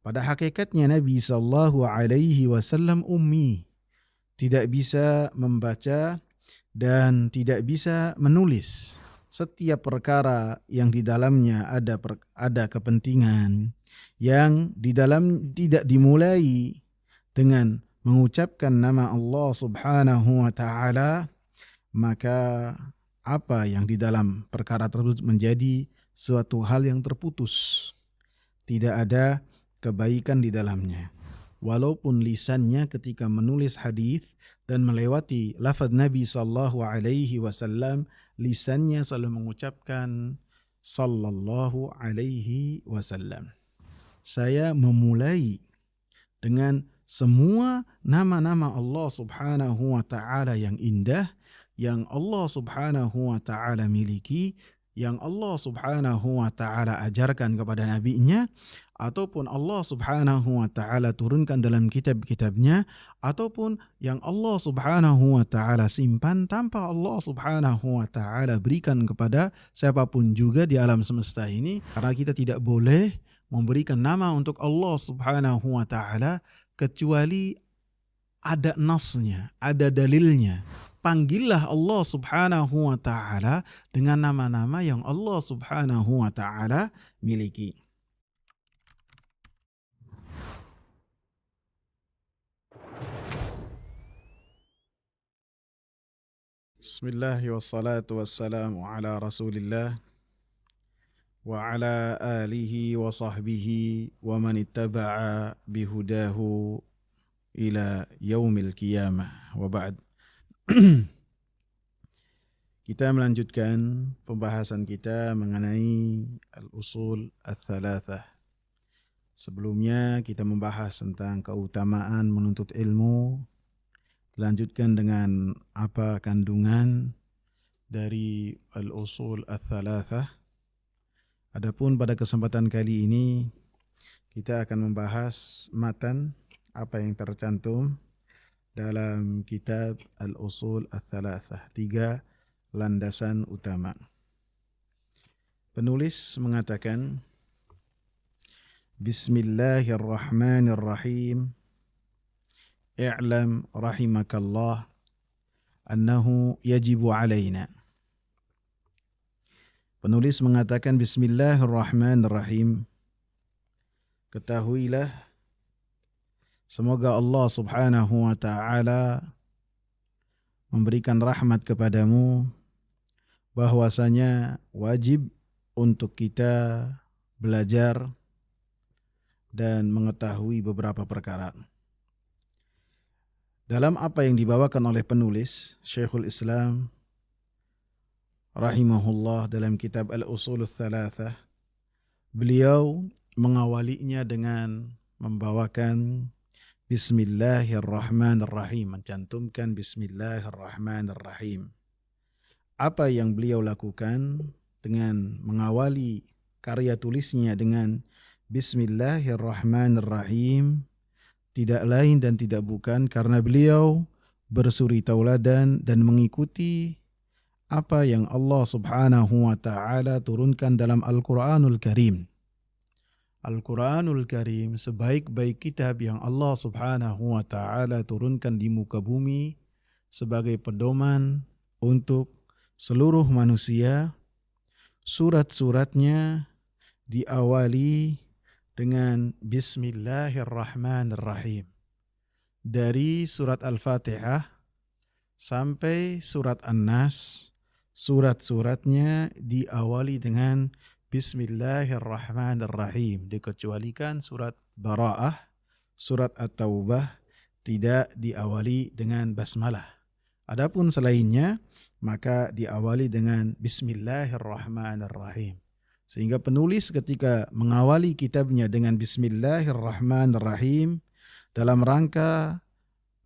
Pada hakikatnya Nabi sallallahu alaihi wasallam ummi, tidak bisa membaca dan tidak bisa menulis. Setiap perkara yang di dalamnya ada kepentingan yang di dalam tidak dimulai dengan mengucapkan nama Allah Subhanahu wa taala, maka apa yang di dalam perkara tersebut menjadi suatu hal yang terputus. Tidak ada kebaikan di dalamnya. Walaupun lisannya ketika menulis hadis dan melewati lafaz Nabi sallallahu alaihi wasallam, lisannya selalu mengucapkan sallallahu alaihi wasallam. Saya memulai dengan semua nama-nama Allah Subhanahu wa taala yang indah, yang Allah Subhanahu wa taala miliki, yang Allah Subhanahu wa taala ajarkan kepada nabinya, ataupun Allah Subhanahu wa taala turunkan dalam kitab-kitabnya, ataupun yang Allah Subhanahu wa taala simpan tanpa Allah Subhanahu wa taala berikan kepada siapapun juga di alam semesta ini. Karena kita tidak boleh memberikan nama untuk Allah Subhanahu wa taala kecuali ada nasnya, ada dalilnya. Panggillah Allah Subhanahu wa taala dengan nama-nama yang Allah Subhanahu wa taala miliki. Bismillah wassalatu wassalamu ala Rasulillah wa ala alihi wa sahbihi wa man ittaba'a bihudahu ila yaumil qiyamah wa ba'd. Kita melanjutkan pembahasan kita mengenai al-usul ats-tsalatsah. Sebelumnya kita membahas tentang keutamaan menuntut ilmu. Lanjutkan dengan apa kandungan dari al-usul ats-tsalatsah. Adapun pada kesempatan kali ini kita akan membahas matan apa yang tercantum dalam kitab al-usul ats-tsalatsah, 3 landasan utama. Penulis mengatakan, Bismillahirrahmanirrahim. I'lam rahimakallah annahu yajibu alaina. Penulis mengatakan Bismillahirrahmanirrahim. Ketahuilah, semoga Allah Subhanahu wa taala memberikan rahmat kepadamu, bahwasanya wajib untuk kita belajar dan mengetahui beberapa perkara. Dalam apa yang dibawakan oleh penulis Syekhul Islam rahimahullah dalam kitab Al-Usul Ats-Tsalatsah, beliau mengawalinya dengan membawakan Bismillahirrahmanirrahim, mencantumkan Bismillahirrahmanirrahim. Apa yang beliau lakukan dengan mengawali karya tulisnya dengan Bismillahirrahmanirrahim tidak lain dan tidak bukan karena beliau bersuri tauladan dan mengikuti apa yang Allah Subhanahu wa taala turunkan dalam Al-Qur'anul Karim. Al-Quranul Karim sebaik-baik kitab yang Allah Subhanahu wa taala turunkan di muka bumi sebagai pedoman untuk seluruh manusia. Surat-suratnya diawali dengan Bismillahirrahmanirrahim. Dari surat Al-Fatihah sampai surat An-Nas, surat-suratnya diawali dengan Bismillahirrahmanirrahim, dikecualikan surat Bara'ah, surat At-Taubah tidak diawali dengan basmalah. Adapun selainnya maka diawali dengan Bismillahirrahmanirrahim. Sehingga penulis ketika mengawali kitabnya dengan Bismillahirrahmanirrahim dalam rangka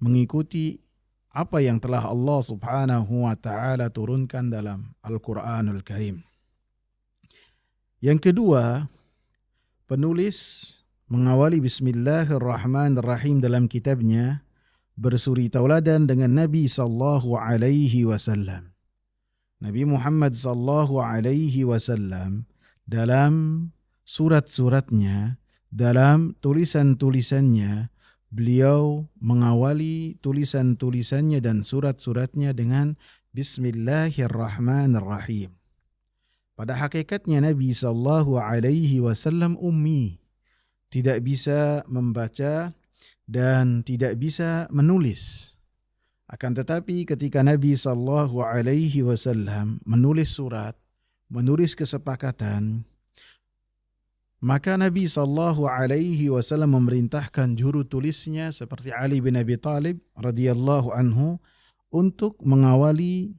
mengikuti apa yang telah Allah Subhanahu wa taala turunkan dalam Al-Qur'anul Karim. Yang kedua, penulis mengawali Bismillahirrahmanirrahim dalam kitabnya bersuri tauladan dengan Nabi sallallahu alaihi wasallam. Nabi Muhammad sallallahu alaihi wasallam dalam surat-suratnya dalam tulisan-tulisannya beliau mengawali tulisan-tulisannya dan surat-suratnya dengan Bismillahirrahmanirrahim. Pada hakikatnya Nabi sallallahu alaihi wasallam ummi, tidak bisa membaca dan tidak bisa menulis. Akan tetapi ketika Nabi sallallahu alaihi wasallam menulis surat, menulis kesepakatan, maka Nabi sallallahu alaihi wasallam memerintahkan juru tulisnya seperti Ali bin Abi Thalib radhiyallahu anhu untuk mengawali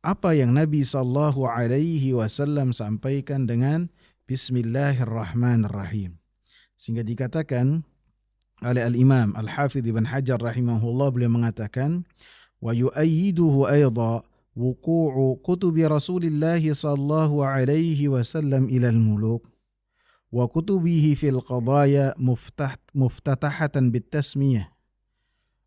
apa yang Nabi sallallahu alaihi wasallam sampaikan dengan Bismillahirrahmanirrahim. Sehingga dikatakan oleh Al-Imam Al-Hafidh Ibn Hajar rahimahullah, beliau mengatakan wa yu'ayyiduhu ayda wuqu'u kutubi Rasulillah sallallahu alaihi wasallam ila al-muluk wa kutubihi fil qadaya muftatahatan bitasmiyah.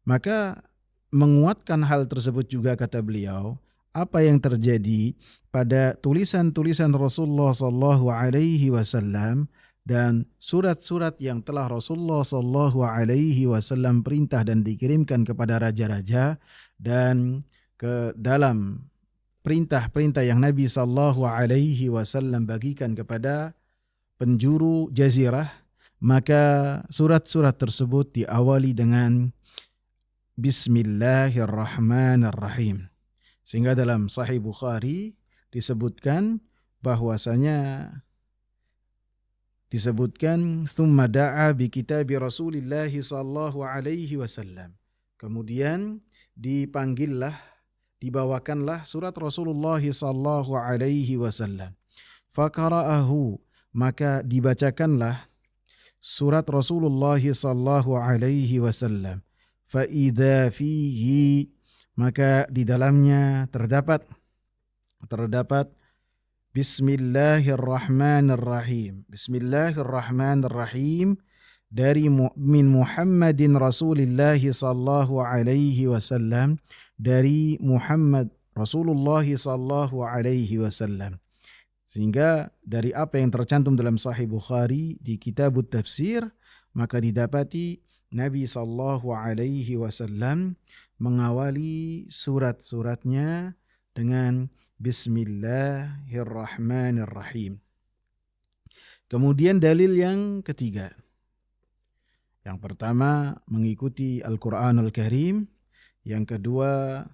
Maka menguatkan hal tersebut juga kata beliau apa yang terjadi pada tulisan-tulisan Rasulullah sallallahu alaihi wasallam dan surat-surat yang telah Rasulullah sallallahu alaihi wasallam perintah dan dikirimkan kepada raja-raja dan ke dalam perintah-perintah yang Nabi sallallahu alaihi wasallam bagikan kepada penjuru jazirah, maka surat-surat tersebut diawali dengan Bismillahirrahmanirrahim. Sehingga dalam Sahih Bukhari disebutkan thumma da'a bi kitabi Rasulillah sallallahu alaihi wasallam. Kemudian dibawakanlah surat Rasulullah sallallahu alaihi wasallam. Faqara'ahu, maka dibacakanlah surat Rasulullah sallallahu alaihi wasallam. Fa idza fihi, maka di dalamnya terdapat Bismillahirrahmanirrahim. Bismillahirrahmanirrahim dari min Muhammadin Rasulillah sallallahu alaihi wasallam, dari Muhammad Rasulullah sallallahu alaihi wasallam. Sehingga dari apa yang tercantum dalam Sahih Bukhari di Kitabut Tafsir, maka didapati Nabi sallallahu alaihi wasallam mengawali surat-suratnya dengan Bismillahirrahmanirrahim. Kemudian dalil yang ketiga. Yang pertama mengikuti Al-Quranul Karim, yang kedua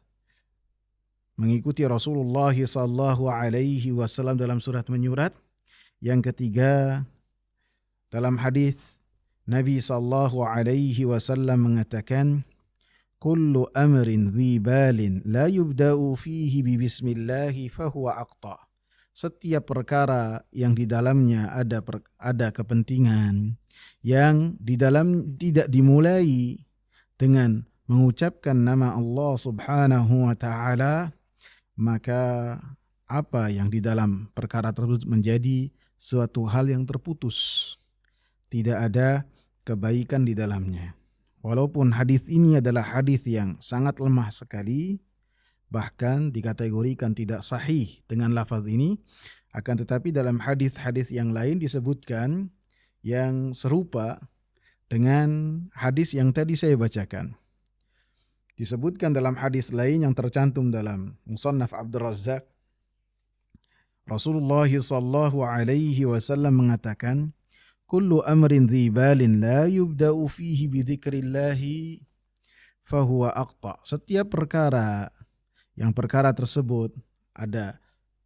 mengikuti Rasulullah sallallahu alaihi wasallam dalam surat menyurat, yang ketiga dalam hadis Nabi sallallahu alaihi wasallam mengatakan kullu amrin dhi balin la yubda'u fihi bi bismillah fahuwa aqta. Setiap perkara yang di dalamnya ada kepentingan yang di dalam tidak dimulai dengan mengucapkan nama Allah Subhanahu wa taala, maka apa yang di dalam perkara tersebut menjadi suatu hal yang terputus. Tidak ada kebaikan di dalamnya. Walaupun hadis ini adalah hadis yang sangat lemah sekali, bahkan dikategorikan tidak sahih dengan lafaz ini, akan tetapi dalam hadis-hadis yang lain disebutkan yang serupa dengan hadis yang tadi saya bacakan. Disebutkan dalam hadis lain yang tercantum dalam Musannaf Abdul Razzaq, Rasulullah sallallahu alaihi wasallam mengatakan, kullu amrin dhi balin la yubda'u fihi bi dzikrillahi fahuwa aqta. Setiap perkara yang perkara tersebut ada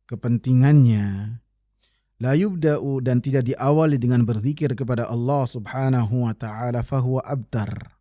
kepentingannya, la yubda'u, dan tidak diawali dengan berzikir kepada Allah Subhanahu wa taala, fahuwa abtar,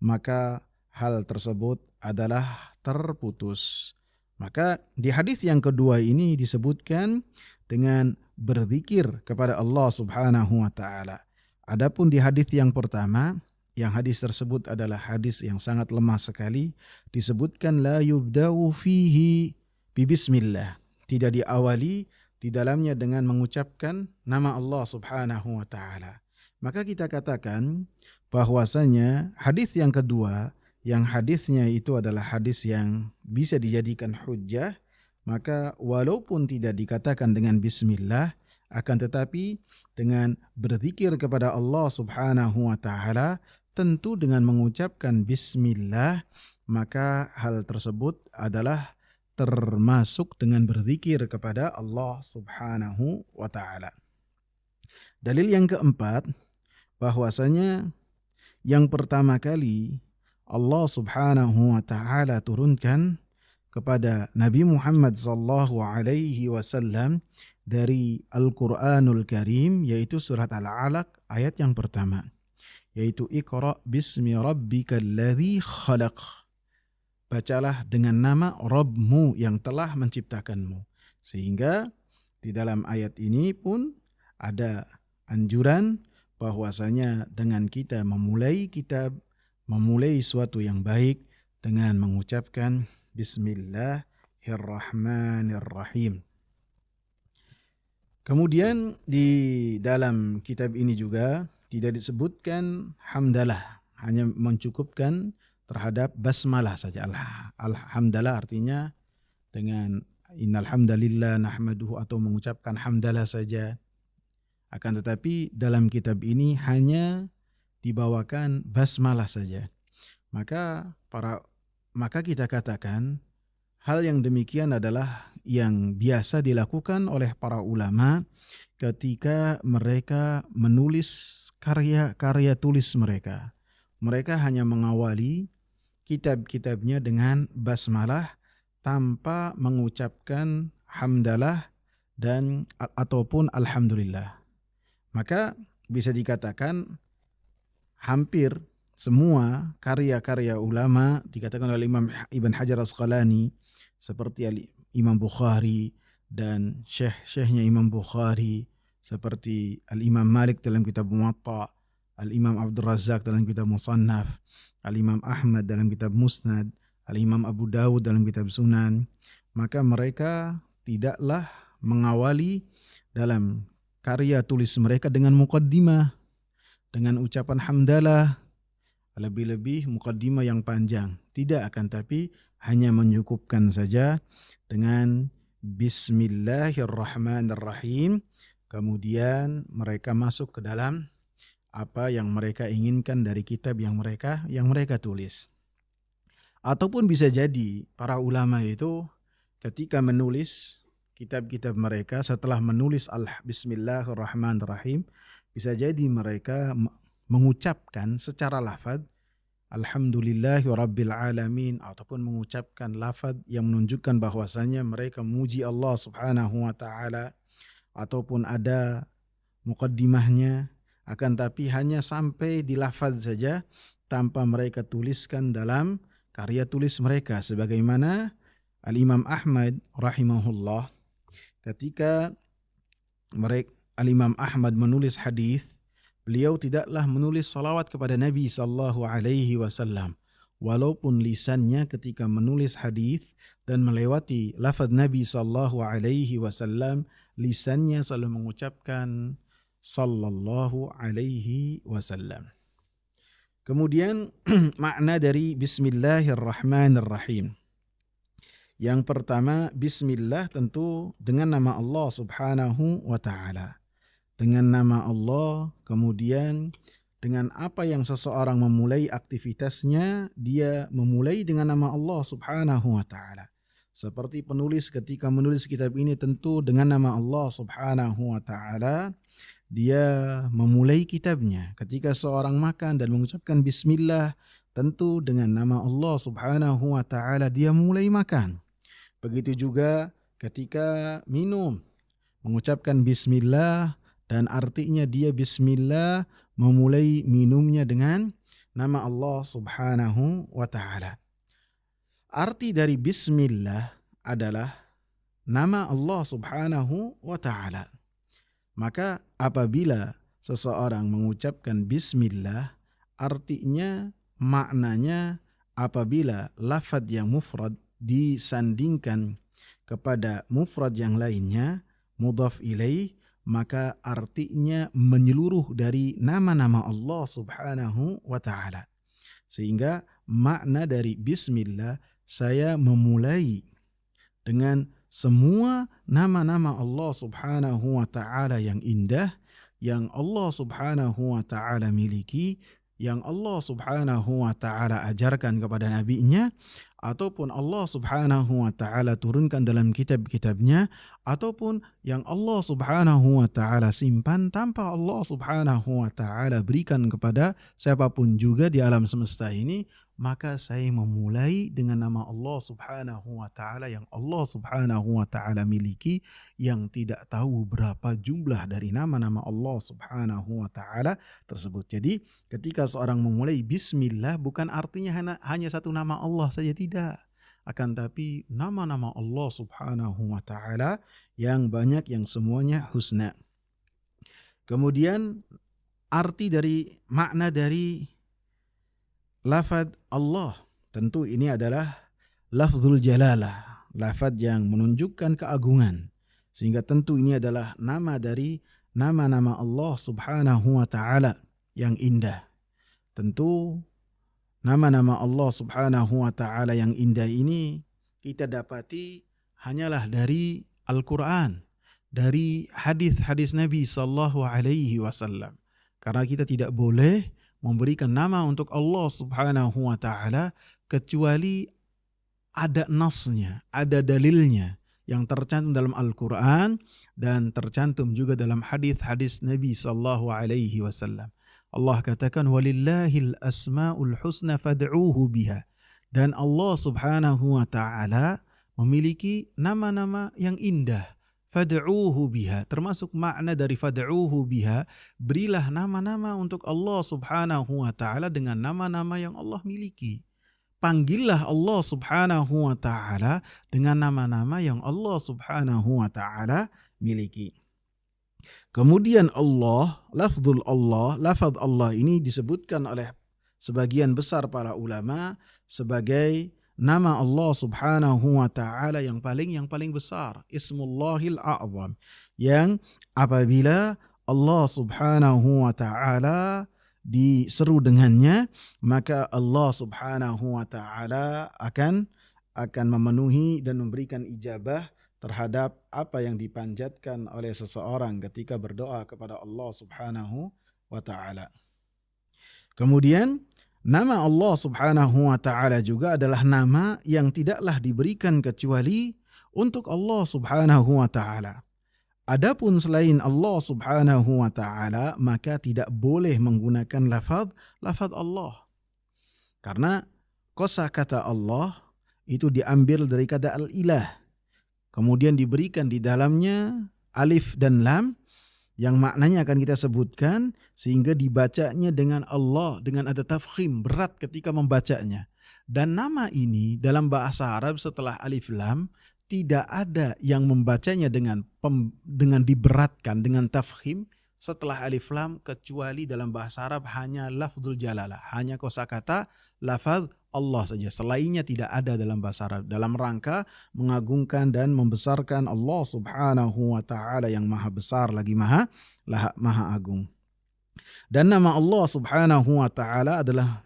maka hal tersebut adalah terputus. Maka di hadis yang kedua ini disebutkan dengan berzikir kepada Allah Subhanahu wa taala. Adapun di hadis yang pertama, yang hadis tersebut adalah hadis yang sangat lemah sekali, disebutkan la yubda'u fihi bi bismillah. Tidak diawali di dalamnya dengan mengucapkan nama Allah Subhanahu wa taala. Maka kita katakan bahwasanya hadis yang kedua, yang hadisnya itu adalah hadis yang bisa dijadikan hujjah, maka walaupun tidak dikatakan dengan bismillah, akan tetapi dengan berzikir kepada Allah Subhanahu wa taala, tentu dengan mengucapkan bismillah, maka hal tersebut adalah termasuk dengan berzikir kepada Allah Subhanahu wa taala. Dalil yang keempat, bahwasanya yang pertama kali Allah Subhanahu wa taala turunkan kepada Nabi Muhammad sallallahu alaihi wasallam dari Al-Qur'anul Karim, yaitu surat Al-Alaq ayat yang pertama, yaitu Iqra bismi rabbikal ladzi khalaq. Bacalah dengan nama Rabbmu yang telah menciptakanmu. Sehingga di dalam ayat ini pun ada anjuran bahwasanya dengan kita memulai kitab, memulai suatu yang baik dengan mengucapkan Bismillahirrahmanirrahim. Kemudian di dalam kitab ini juga tidak disebutkan hamdalah, hanya mencukupkan terhadap basmalah saja. Alhamdulillah artinya dengan innal hamdalillah nahmaduhu atau mengucapkan hamdalah saja. Akan tetapi dalam kitab ini hanya dibawakan basmalah saja. Maka kita katakan hal yang demikian adalah yang biasa dilakukan oleh para ulama ketika mereka menulis karya-karya tulis mereka. Mereka hanya mengawali kitab-kitabnya dengan basmalah tanpa mengucapkan hamdalah dan ataupun alhamdulillah. Maka bisa dikatakan hampir semua karya-karya ulama dikatakan oleh Imam Ibn Hajar Asqalani seperti Imam Bukhari dan syekh-syekhnya Imam Bukhari seperti Al-Imam Malik dalam kitab Muwatta, Al-Imam Abdul Razak dalam kitab Musannaf, Al-Imam Ahmad dalam kitab Musnad, Al-Imam Abu Dawud dalam kitab Sunan, maka mereka tidaklah mengawali dalam karya tulis mereka dengan muqaddimah, dengan ucapan hamdalah, lebih-lebih muqaddimah yang panjang. Tidak, akan tapi hanya menyukupkan saja dengan Bismillahirrahmanirrahim. Kemudian mereka masuk ke dalam apa yang mereka inginkan dari kitab yang mereka tulis. Ataupun bisa jadi para ulama itu ketika menulis kitab-kitab mereka setelah menulis Bismillahirrahmanirrahim, bisa jadi mereka mengucapkan secara lafaz Alhamdulillahi Rabbil Alamin, ataupun mengucapkan lafaz yang menunjukkan bahwasanya mereka memuji Allah Subhanahu wa taala, ataupun ada muqaddimahnya, akan tapi hanya sampai di lafaz saja tanpa mereka tuliskan dalam karya tulis mereka. Sebagaimana Al-Imam Ahmad rahimahullah, ketika Al-Imam Ahmad menulis hadis, beliau tidaklah menulis salawat kepada Nabi sallallahu alaihi wasallam, walaupun lisannya ketika menulis hadis dan melewati lafaz Nabi sallallahu alaihi wasallam, lisannya selalu mengucapkan sallallahu alaihi wasallam. Kemudian makna dari Bismillahirrahmanirrahim. Yang pertama, bismillah tentu dengan nama Allah Subhanahu wa taala. Dengan nama Allah, kemudian dengan apa yang seseorang memulai aktivitasnya, dia memulai dengan nama Allah Subhanahu wa taala. Seperti penulis ketika menulis kitab ini tentu dengan nama Allah Subhanahu wa taala dia memulai kitabnya. Ketika seorang makan dan mengucapkan bismillah, tentu dengan nama Allah Subhanahu wa taala dia memulai makan. Begitu juga ketika minum, mengucapkan bismillah, dan artinya dia bismillah memulai minumnya dengan nama Allah Subhanahu wa taala. Arti dari bismillah adalah nama Allah Subhanahu wa taala. Maka apabila seseorang mengucapkan bismillah, artinya maknanya apabila lafaz yang mufrad disandingkan kepada mufrad yang lainnya, mudhaf ilaih, maka artinya menyeluruh dari nama-nama Allah Subhanahu wa taala. Sehingga makna dari bismillah, saya memulai dengan semua nama-nama Allah Subhanahu wa taala yang indah, yang Allah Subhanahu wa taala miliki, yang Allah Subhanahu wa taala ajarkan kepada nabinya, ataupun Allah Subhanahu wa taala turunkan dalam kitab-kitabnya, ataupun yang Allah Subhanahu wa taala simpan tanpa Allah Subhanahu wa taala berikan kepada siapapun juga di alam semesta ini, maka saya memulai dengan nama Allah Subhanahu wa taala yang Allah Subhanahu wa taala miliki, yang tidak tahu berapa jumlah dari nama-nama Allah Subhanahu wa taala tersebut. Jadi ketika seorang memulai bismillah, bukan artinya hanya satu nama Allah saja, tidak. Akan tapi nama-nama Allah Subhanahu wa taala yang banyak, yang semuanya husna. Kemudian makna dari lafaz Allah, tentu ini adalah lafzul jalalah, lafaz yang menunjukkan keagungan. Sehingga tentu ini adalah nama dari nama-nama Allah Subhanahu wa taala yang indah. Tentu nama-nama Allah Subhanahu wa taala yang indah ini kita dapati hanyalah dari Al-Qur'an, dari hadis-hadis Nabi sallallahu alaihi wasallam. Karena kita tidak boleh memberikan nama untuk Allah Subhanahu wa taala kecuali ada nasnya, ada dalilnya yang tercantum dalam Al-Qur'an dan tercantum juga dalam hadis-hadis Nabi sallallahu alaihi wasallam. Allah katakan walillahil asmaul husna fad'uuhu biha. Dan Allah Subhanahu wa taala memiliki nama-nama yang indah. Fad'uuhu biha, termasuk makna dari fad'uuhu biha, berilah nama-nama untuk Allah Subhanahu wa taala dengan nama-nama yang Allah miliki. Panggillah Allah Subhanahu wa taala dengan nama-nama yang Allah Subhanahu wa taala miliki. Kemudian lafaz Allah ini disebutkan oleh sebagian besar para ulama sebagai nama Allah Subhanahu wa taala yang paling besar, Ismullahil A'zam, yang apabila Allah Subhanahu wa taala diseru dengannya, maka Allah Subhanahu wa taala akan memenuhi dan memberikan ijabah terhadap apa yang dipanjatkan oleh seseorang ketika berdoa kepada Allah Subhanahu wa taala. Kemudian nama Allah Subhanahu wa taala juga adalah nama yang tidaklah diberikan kecuali untuk Allah Subhanahu wa taala. Adapun selain Allah Subhanahu wa taala, maka tidak boleh menggunakan lafaz Allah. Karena kosakata Allah itu diambil dari kata al-ilah. Kemudian diberikan di dalamnya alif dan lam yang maknanya akan kita sebutkan, sehingga dibacanya dengan Allah, dengan ada tafkhim, berat ketika membacanya. Dan nama ini dalam bahasa Arab setelah alif lam tidak ada yang membacanya dengan diberatkan, dengan tafkhim setelah alif lam, kecuali dalam bahasa Arab hanya lafzul jalalah, hanya kosakata lafaz Allah saja. Selainnya tidak ada dalam bahasa Arab dalam rangka mengagungkan dan membesarkan Allah Subhanahu wa taala yang maha besar lagi maha agung. Dan nama Allah Subhanahu wa taala adalah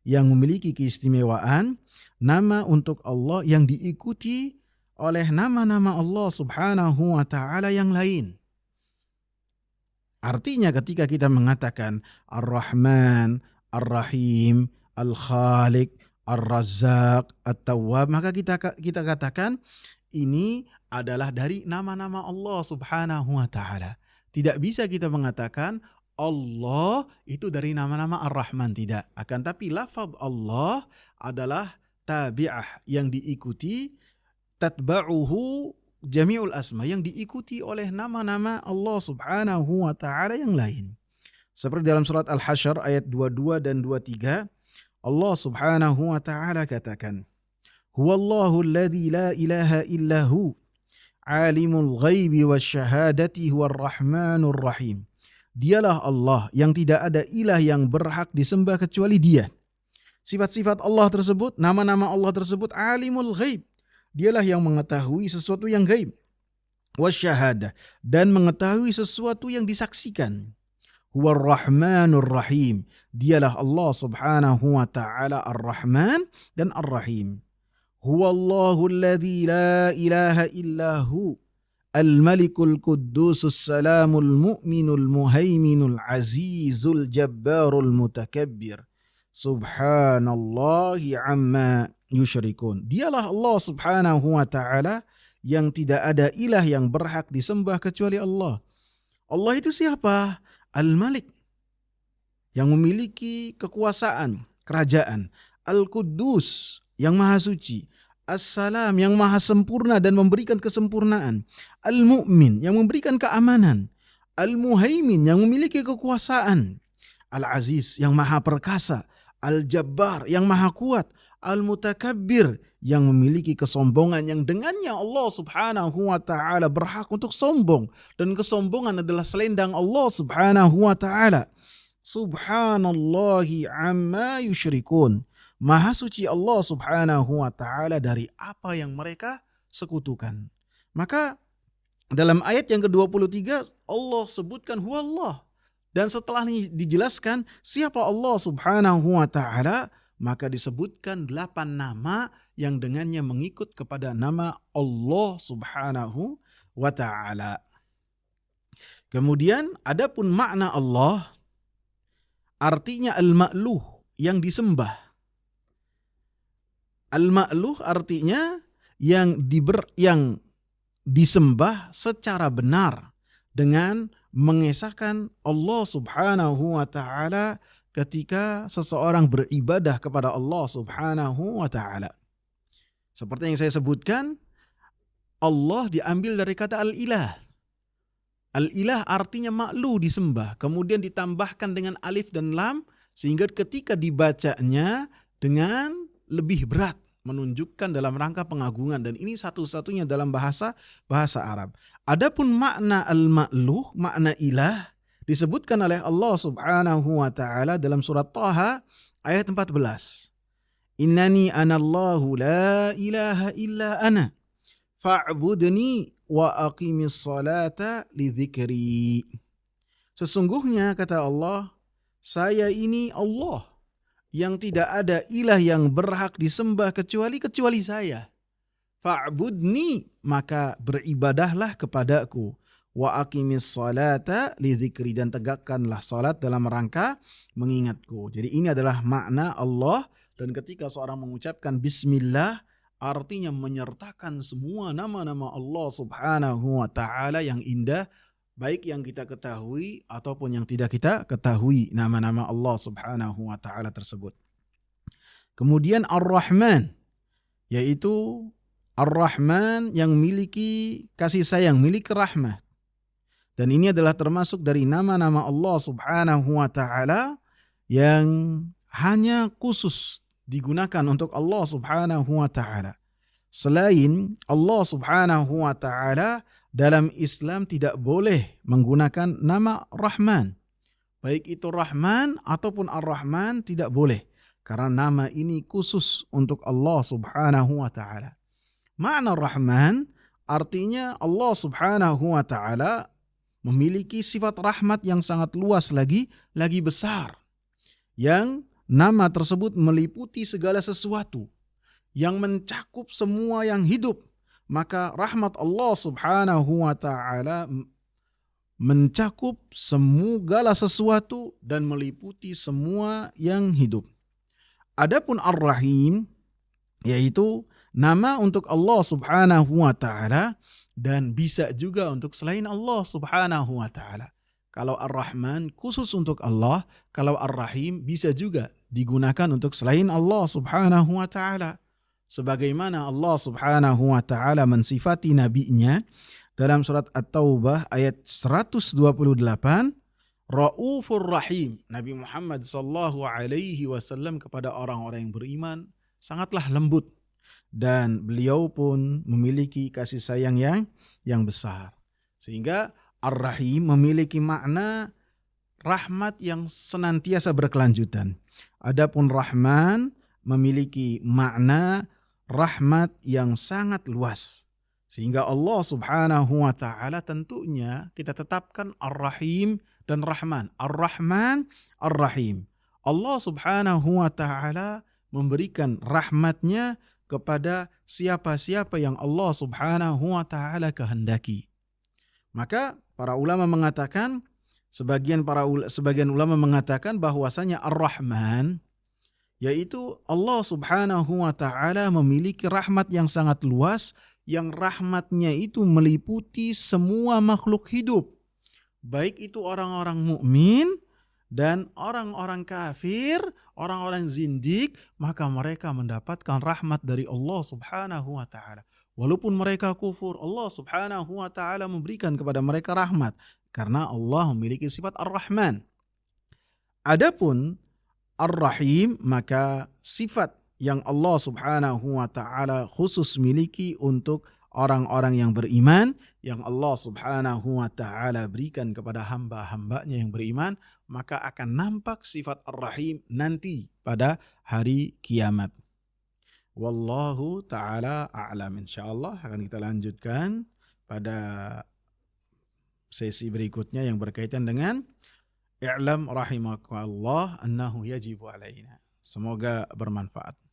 yang memiliki keistimewaan, nama untuk Allah yang diikuti oleh nama-nama Allah Subhanahu wa taala yang lain. Artinya ketika kita mengatakan Ar-Rahman, Ar-Rahim, Al-Khaliq, Ar-Razzaq, At-Tawwab, maka kita katakan ini adalah dari nama-nama Allah Subhanahu wa taala. Tidak bisa kita mengatakan Allah itu dari nama-nama Ar-Rahman, tidak. Akan tapi lafaz Allah adalah tabi'ah yang diikuti, tatba'uhu jami'ul asma, yang diikuti oleh nama-nama Allah Subhanahu wa taala yang lain. Seperti dalam surat Al-Hasyr ayat 22 dan 23, Allah Subhanahu wa taala katakan, "Huwallahu alladzi la ilaha illahu, alimul ghaibi wasyahadati huwar rahmanur rahim." Dialah Allah yang tidak ada ilah yang berhak disembah kecuali Dia. Sifat-sifat Allah tersebut, nama-nama Allah tersebut, alimul ghaib. Dialah yang mengetahui sesuatu yang gaib. Wasyahadah, dan mengetahui sesuatu yang disaksikan. Huwar rahmanur rahim. Dialah Allah Subhanahu wa taala Ar-Rahman dan Ar-Rahim. Huwallahu alladzi la ilaha illahu, Al-Malikul Quddusus Salamul Mu'minul Muhaiminul Azizul Jabbarul Mutakabbir. Subhanallahi amma yusyrikun. Dialah Allah Subhanahu wa taala yang tidak ada ilah yang berhak disembah kecuali Allah. Allah itu siapa? Al-Malik, yang memiliki kekuasaan, kerajaan. Al-Quddus, yang maha suci. As-Salam, yang maha sempurna dan memberikan kesempurnaan. Al-Mu'min, yang memberikan keamanan. Al-Muhaimin, yang memiliki kekuasaan. Al-Aziz, yang maha perkasa. Al-Jabbar, yang maha kuat. Al-Mutakabbir, yang memiliki kesombongan yang dengannya Allah Subhanahu wa taala berhak untuk sombong, dan kesombongan adalah selendang Allah Subhanahu wa taala. Subhanallahi amma yusyrikun. Maha suci Allah Subhanahu wa taala dari apa yang mereka sekutukan. Maka dalam ayat yang ke-23 Allah sebutkan huwallah, dan setelah dijelaskan siapa Allah Subhanahu wa taala, maka disebutkan 8 nama yang dengannya mengikut kepada nama Allah Subhanahu wa taala. Kemudian adapun makna Allah, artinya al-ma'luh, yang disembah. Al-ma'luh artinya yang disembah secara benar dengan mengesahkan Allah Subhanahu wa taala ketika seseorang beribadah kepada Allah Subhanahu wa taala. Seperti yang saya sebutkan, Allah diambil dari kata al-ilah. Al-ilah artinya ma'lu, disembah, kemudian ditambahkan dengan alif dan lam sehingga ketika dibacanya dengan lebih berat, menunjukkan dalam rangka pengagungan, dan ini satu-satunya dalam bahasa Arab. Adapun makna al-ma'luh, makna ilah, disebutkan oleh Allah Subhanahu wa taala dalam surat Thaha ayat 14. Innani anallahu la ilaha illa ana fa'budni wa aqimis salata li dzikri. Sesungguhnya kata Allah, saya ini Allah yang tidak ada ilah yang berhak disembah kecuali saya. Fa'budni, maka beribadahlah kepadaku. Wa aqimis salata li dzikri, dan tegakkanlah salat dalam rangka mengingatku. Jadi ini adalah makna Allah, dan ketika seorang mengucapkan bismillah artinya menyertakan semua nama-nama Allah Subhanahu wa taala yang indah, baik yang kita ketahui ataupun yang tidak kita ketahui nama-nama Allah Subhanahu wa taala tersebut. Kemudian Ar-Rahman, yaitu Ar-Rahman yang memiliki kasih sayang, memiliki rahmat. Dan ini adalah termasuk dari nama-nama Allah Subhanahu wa taala yang hanya khusus digunakan untuk Allah Subhanahu wa taala. Selain Allah Subhanahu wa taala, dalam Islam tidak boleh menggunakan nama Rahman. Baik itu Rahman ataupun Ar-Rahman tidak boleh, karena nama ini khusus untuk Allah Subhanahu wa taala. Makna Rahman artinya Allah Subhanahu wa taala memiliki sifat rahmat yang sangat luas lagi besar, yang nama tersebut meliputi segala sesuatu, yang mencakup semua yang hidup. Maka rahmat Allah Subhanahu wa taala mencakup segala sesuatu dan meliputi semua yang hidup. Adapun Ar-Rahim, yaitu nama untuk Allah Subhanahu wa taala dan bisa juga untuk selain Allah Subhanahu wa taala. Kalau Ar-Rahman khusus untuk Allah, kalau Ar-Rahim bisa juga digunakan untuk selain Allah Subhanahu wa taala. Sebagaimana Allah Subhanahu wa taala mensifati nabinya dalam surat At-Taubah ayat 128, Raufur Rahim. Nabi Muhammad sallallahu alaihi wasallam kepada orang-orang yang beriman sangatlah lembut, dan beliau pun memiliki kasih sayang yang besar. Sehingga Ar-Rahim memiliki makna rahmat yang senantiasa berkelanjutan. Adapun Rahman memiliki makna rahmat yang sangat luas. Sehingga Allah Subhanahu wa taala tentunya kita tetapkan Ar-Rahim dan Rahman. Ar-Rahman, Ar-Rahim. Allah Subhanahu wa taala memberikan rahmatnya kepada siapa-siapa yang Allah Subhanahu wa taala kehendaki. Maka para ulama mengatakan, sebagian ulama mengatakan bahwasanya Ar-Rahman, yaitu Allah Subhanahu wa taala memiliki rahmat yang sangat luas, yang rahmatnya itu meliputi semua makhluk hidup, baik itu orang-orang mukmin dan orang-orang kafir, orang-orang zindik, maka mereka mendapatkan rahmat dari Allah Subhanahu wa taala. Walaupun mereka kufur, Allah Subhanahu wa taala memberikan kepada mereka rahmat karena Allah memiliki sifat Ar-Rahman. Adapun Ar-Rahim, maka sifat yang Allah Subhanahu wa taala khusus miliki untuk orang-orang yang beriman, yang Allah Subhanahu wa taala berikan kepada hamba-hambanya yang beriman, maka akan nampak sifat Ar-Rahim nanti pada hari kiamat. Wallahu taala a'lam. Insyaallah akan kita lanjutkan pada sesi berikutnya yang berkaitan dengan i'lam rahimakallah annahu yajibu alaina. Semoga bermanfaat.